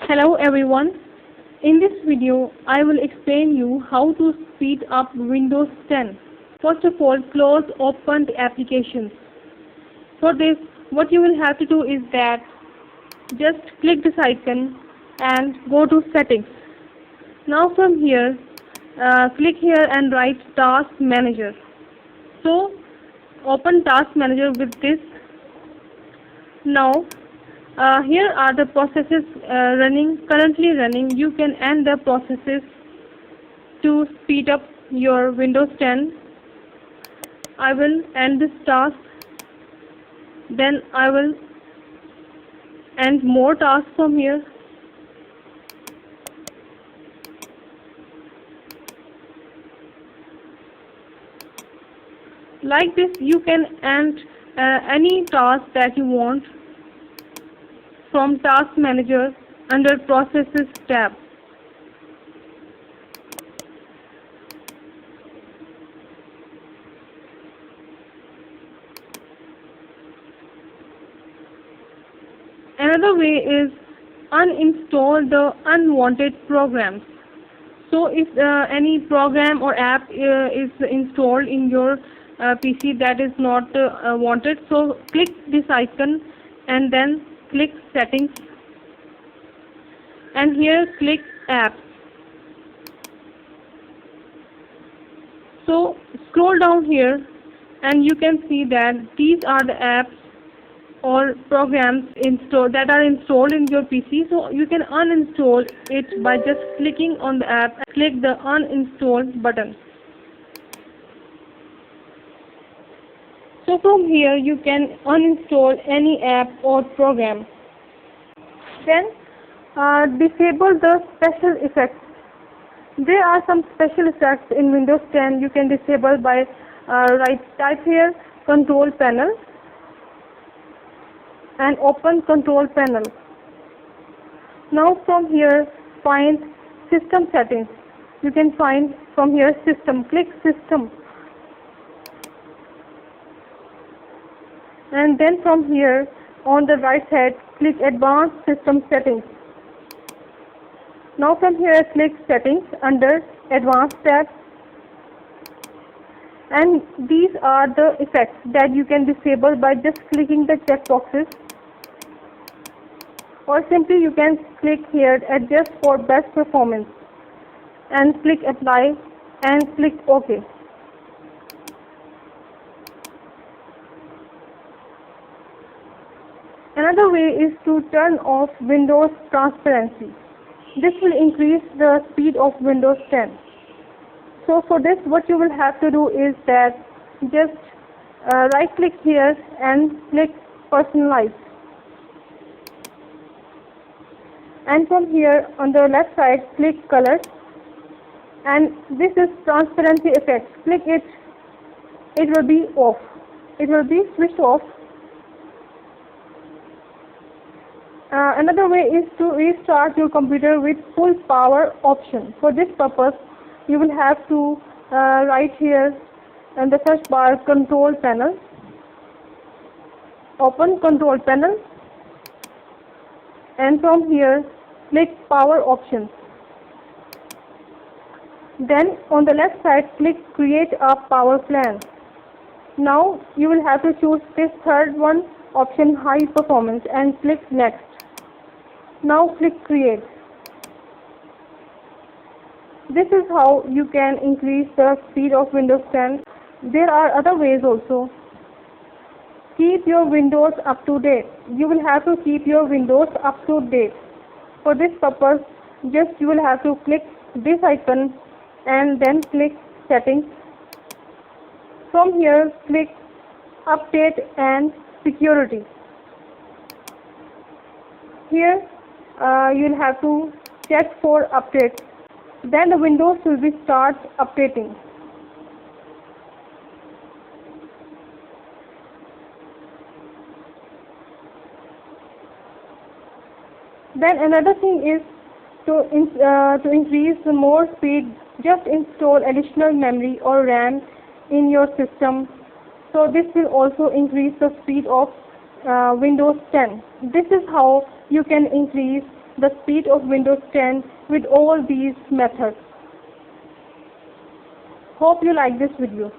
Hello everyone. In this video, I will explain you how to speed up Windows 10. First of all, close opened applications. For this, what you will have to do is that just click this icon and go to settings. Now from here, click here and write Task Manager. So open Task Manager with this. Now here are the processes currently running. You can end the processes to speed up your Windows 10. I will end this task, then I will end more tasks from here. Like this, you can end any task that you want from Task Manager under Processes tab. Another way is uninstall the unwanted programs. So if any program or app is installed in your PC that is not wanted, so click this icon and then click settings, and here click apps. So scroll down here and you can see that these are the apps or programs that are installed in your PC. So you can uninstall it by just clicking on the app and click the uninstall button. So from here you can uninstall any app or program. Then disable the special effects. There are some special effects in Windows 10 you can disable by type here Control Panel and open Control Panel. Now from here find System Settings. You can find from here System. Click System. And then from here on the right side click Advanced System Settings. Now from here click Settings under Advanced tab, and these are the effects that you can disable by just clicking the check boxes, or simply you can click here Adjust for best performance and click Apply and click OK. Another way is to turn off Windows transparency. This will increase the speed of Windows 10. So for this, what you will have to do is that just right click here and click Personalize. And from here on the left side click Colors, and this is transparency effect. Click it, it will be off. It will be switched off. Another way is to restart your computer with full power option. For this purpose, you will have to write here in the search bar Control Panel. Open Control Panel, and from here click Power Options. Then on the left side click Create a Power Plan. Now you will have to choose this third one, option High Performance, and click Next. Now click Create. This is how you can increase the speed of Windows 10. There are other ways also. Keep your Windows up to date. You will have to keep your Windows up to date. For this purpose, just you will have to click this icon and then click Settings. From here click Update and Security. Here you'll have to check for updates. Then the Windows will be start updating. Then another thing is to increase more speed, just install additional memory or RAM in your system. So this will also increase the speed of Windows 10. This is how you can increase the speed of Windows 10 with all these methods. Hope you like this video.